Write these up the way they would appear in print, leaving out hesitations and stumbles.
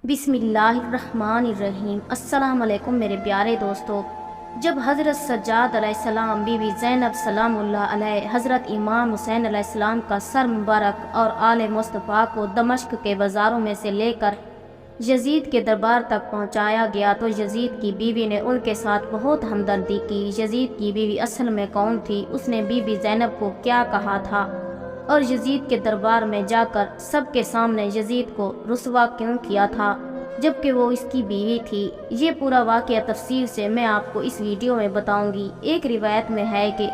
बिस्मिल्लाहिर्रहमानिर्रहीम। अस्सलाम वालेकुम मेरे प्यारे दोस्तों। जब हज़रत सज्जाद अलैहिस्सलाम, बीवी ज़ैनब सलामुल्लाह अलैह, हज़रत इमाम हुसैन अलैहिस्सलाम का सर मुबारक और आले मुस्तफ़ा को दमिश्क के बाज़ारों में से लेकर यजीद के दरबार तक पहुंचाया गया तो यजीद की बीवी ने उनके साथ बहुत हमदर्दी की। यजीद की बीवी असल में कौन थी, उसने बीबी ज़ैनब को क्या कहा था और यजीद के दरबार में जाकर सबके सामने यजीद को रुस्वा क्यों किया था जबकि वो इसकी बीवी थी, ये पूरा वाक़या तफसील से मैं आपको इस वीडियो में बताऊंगी। एक रिवायत में है कि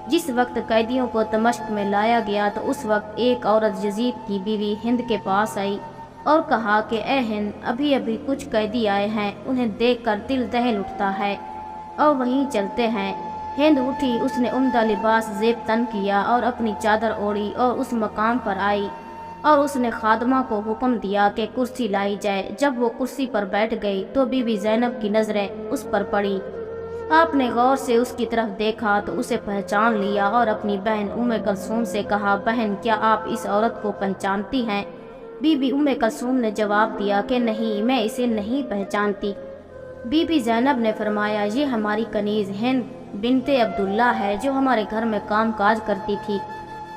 जिस वक्त कैदियों को दमिश्क में लाया गया तो उस वक्त एक औरत यजीद की बीवी हिंद के पास आई और कहा कि ए हिंद, अभी अभी कुछ कैदी आए हैं, उन्हें देखकर दिल दहल उठता है और वहीं चलते हैं। हिंद उठी, उसने उम्दा लिबास ज़ेब तन किया और अपनी चादर ओढ़ी और उस मकाम पर आई और उसने खादमा को हुक्म दिया कि कुर्सी लाई जाए। जब वो कुर्सी पर बैठ गई तो बीबी ज़ैनब की नज़रें उस पर पड़ी। आपने गौर से उसकी तरफ देखा तो उसे पहचान लिया और अपनी बहन उम्मे कलसूम से कहा, बहन, क्या आप इस औरत को पहचानती हैं? बीबी उम्मे कलसूम ने जवाब दिया कि नहीं, मैं इसे नहीं पहचानती। बीबी ज़ैनब ने फरमाया, ये हमारी कनीज़ हिंद बिनते अब्दुल्ला है जो हमारे घर में काम काज करती थी।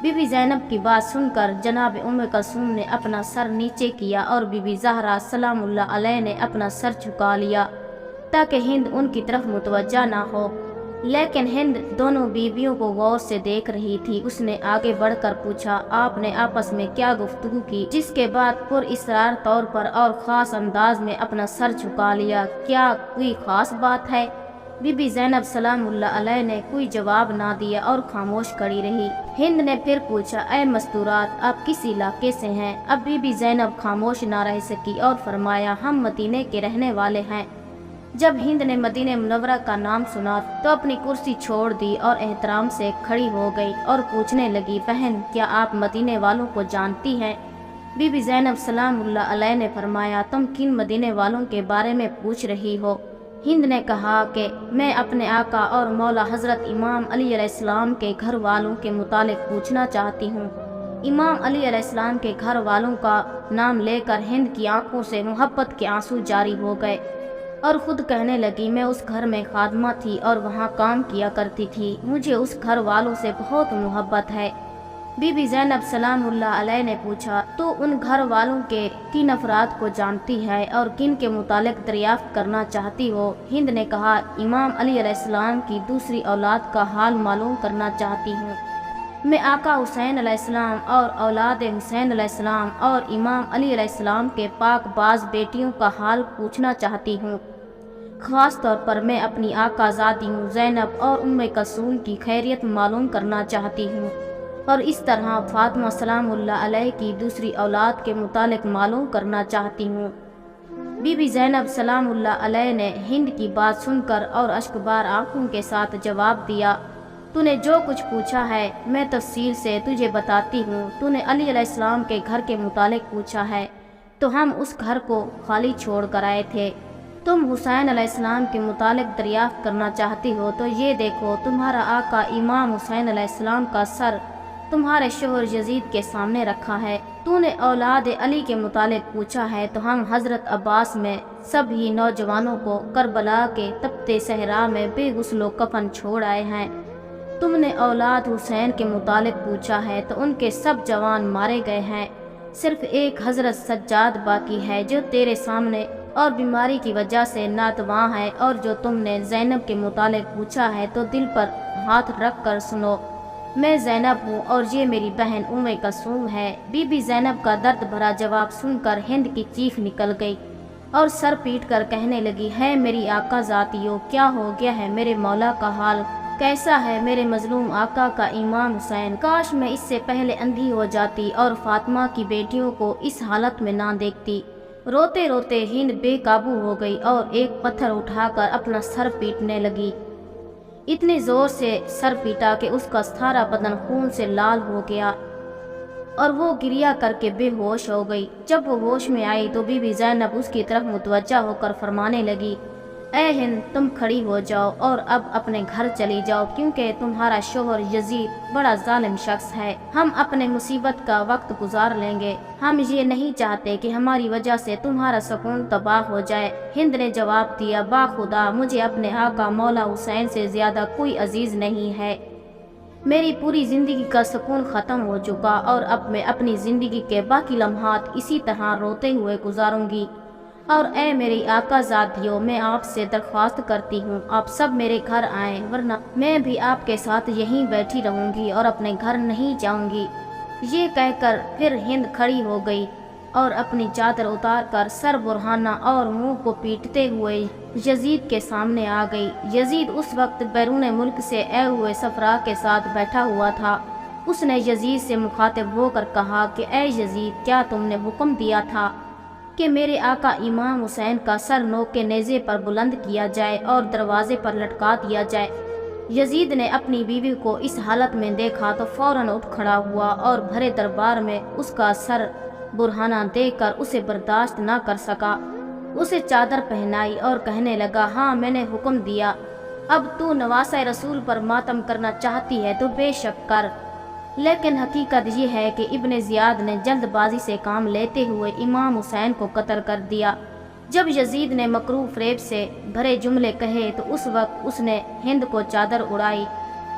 बीबी ज़ैनब की बात सुनकर जनाब उम्मे कलसूम ने अपना सर नीचे किया और बीबी ज़हरा सलामुल्लाह अलैह ने अपना सर झुका लिया ताकि हिंद उनकी तरफ मुतवज्जा ना हो। लेकिन हिंद दोनों बीवियों को गौर से देख रही थी। उसने आगे बढ़कर पूछा, आपने आपस में क्या गुफ्तगू की? जिसके बाद पुरइसरार तौर पर और ख़ास अंदाज में अपना सर झुका लिया। क्या कोई ख़ास बात है? बीबी ज़ैनब सलामुल्लाह अलैह ने कोई जवाब ना दिया और खामोश खड़ी रही। हिंद ने फिर पूछा, ए मस्तूरात, आप किस इलाके से हैं? अब बीबी ज़ैनब खामोश ना रह सकी और फरमाया, हम मदीने के रहने वाले हैं। जब हिंद ने मदीने मुनव्वरा का नाम सुना तो अपनी कुर्सी छोड़ दी और एहतराम से खड़ी हो गई और पूछने लगी, बहन, क्या आप मदीने वालों को जानती हैं? बीबी ज़ैनब सलामुल्लाह अलैह ने फरमाया, तुम किन मदीने वालों के बारे में पूछ रही हो? हिंद ने कहा कि मैं अपने आका और मौला हज़रत इमाम अली अलैहिस्सलाम के घर वालों के मुतालिक पूछना चाहती हूँ। इमाम अली अलैहिस्सलाम के घर वालों का नाम लेकर हिंद की आंखों से मोहब्बत के आंसू जारी हो गए और ख़ुद कहने लगी, मैं उस घर में खादमा थी और वहाँ काम किया करती थी। मुझे उस घर वालों से बहुत मोहब्बत है। बीबी ज़ैनब सलामुल्लाह अलैह ने पूछा, तो उन घर वालों के किन अफराद को जानती है और किन के मुतालिक दरियाफ्त करना चाहती हो? हिंद ने कहा, इमाम अली अलैहिस्सलाम की दूसरी औलाद का हाल मालूम करना चाहती हूँ। मैं आका हुसैन अलैहिस्सलाम और औलाद हुसैन अलैहिस्सलाम और इमाम अली अलैहिस्सलाम के पाक बाज बेटियों का हाल पूछना चाहती हूँ। ख़ास तौर पर मैं अपनी आकाज़ादियों ज़ैनब और उम्मे कलसूम की खैरियत मालूम करना चाहती हूँ और इस तरह फातिमा सलामुल्लाह अलैह की दूसरी औलाद के मुतालिक मालूम करना चाहती हूँ। बीबी ज़ैनब सलामुल्लाह अलैह ने हिंद की बात सुनकर और अश्कबार आंखों के साथ जवाब दिया, तूने जो कुछ पूछा है मैं तफसील से तुझे बताती हूँ। तूने अली अलैहिस्सलाम के घर के मुतालिक पूछा है तो हम उस घर को खाली छोड़ कर आए थे। तुम हुसैन अलैहिस्सलाम के मुतालिक दरियाफ्त करना चाहती हो तो ये देखो, तुम्हारा आका इमाम हुसैन अलैहिस्सलाम का सर तुम्हारे शोहर यजीद के सामने रखा है। तूने औलाद अली के मुतालिक पूछा है तो हम हज़रत अब्बास में सभी नौजवानों को करबला के तपते सहरा में बेगुस्लो कफन छोड़ आए हैं। तुमने औलाद हुसैन के मुतालिक पूछा है तो उनके सब जवान मारे गए हैं। सिर्फ एक हज़रत सज्जाद बाकी है जो तेरे सामने और बीमारी की वजह से नातवां है। और जो तुमने ज़ैनब के मुतालिक पूछा है तो दिल पर हाथ रख कर सुनो, मैं ज़ैनब हूँ और ये मेरी बहन उम्मे कलसूम है। बीबी ज़ैनब का दर्द भरा जवाब सुनकर हिंद की चीख निकल गई और सर पीट कर कहने लगी, है मेरी आका ज़ातियों, क्या हो गया है? मेरे मौला का हाल कैसा है? मेरे मजलूम आका का इमाम हुसैन, काश मैं इससे पहले अंधी हो जाती और फातिमा की बेटियों को इस हालत में ना देखती। रोते रोते हिंद बेकाबू हो गई और एक पत्थर उठाकर अपना सर पीटने लगी। इतने ज़ोर से सर पीटा कि उसका सारा बदन खून से लाल हो गया और वो गिरिया करके बेहोश हो गई। जब वो होश में आई तो बीबी ज़ैनब उसकी तरफ मुतवज्जा होकर फरमाने लगी, اے ہند تم کھڑی ہو جاؤ اور اب اپنے گھر چلی جاؤ، کیونکہ تمہارا شوہر یزید بڑا ظالم شخص ہے۔ ہم اپنے مصیبت کا وقت گزار لیں گے، ہم یہ نہیں چاہتے کہ ہماری وجہ سے تمہارا سکون تباہ ہو جائے۔ ہند نے جواب دیا، با خدا مجھے اپنے آقا مولا حسین سے زیادہ کوئی عزیز نہیں ہے۔ میری پوری زندگی کا سکون ختم ہو چکا اور اب میں اپنی زندگی کے باقی لمحات اسی طرح روتے ہوئے گزاروں گی۔ اور اے میری آقا زادیوں، میں آپ سے درخواست کرتی ہوں آپ سب میرے گھر آئیں، ورنہ میں بھی آپ کے ساتھ یہیں بیٹھی رہوں گی اور اپنے گھر نہیں جاؤں گی۔ یہ کہہ کر پھر ہند کھڑی ہو گئی اور اپنی چادر اتار کر سر برہانہ اور منہ کو پیٹتے ہوئے یزید کے سامنے آ گئی۔ یزید اس وقت بیرون ملک سے آئے ہوئے سفراء کے ساتھ بیٹھا ہوا تھا۔ اس نے یزید سے مخاطب ہو کر کہا کہ اے یزید، کیا تم نے حکم دیا تھا کہ میرے آقا امام حسین کا سر نوک کے نیزے پر بلند کیا جائے اور دروازے پر لٹکا دیا جائے؟ یزید نے اپنی بیوی کو اس حالت میں دیکھا تو فوراً اٹھ کھڑا ہوا اور بھرے دربار میں اس کا سر برہانہ دیکھ کر اسے برداشت نہ کر سکا۔ اسے چادر پہنائی اور کہنے لگا، ہاں میں نے حکم دیا، اب تو نواسہ رسول پر ماتم کرنا چاہتی ہے تو بے شک کر، لیکن حقیقت یہ ہے کہ ابن زیاد نے جلد بازی سے کام لیتے ہوئے امام حسین کو قتل کر دیا۔ جب یزید نے مکروہ فریب سے بھرے جملے کہے تو اس وقت اس نے ہند کو چادر اڑائی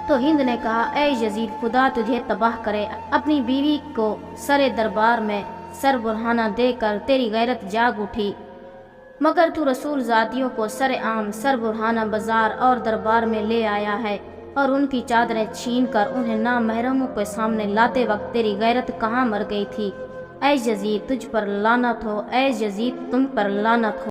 تو ہند نے کہا، اے یزید خدا تجھے تباہ کرے، اپنی بیوی کو سر دربار میں سر برہانہ دے کر تیری غیرت جاگ اٹھی، مگر تو رسول زادیوں کو سر عام سر برہانہ بازار اور دربار میں لے آیا ہے اور ان کی چادریں چھین کر انہیں نامحرموں کے سامنے لاتے وقت تیری غیرت کہاں مر گئی تھی؟ اے یزید تجھ پر لعنت ہو، اے یزید تم پر لعنت ہو۔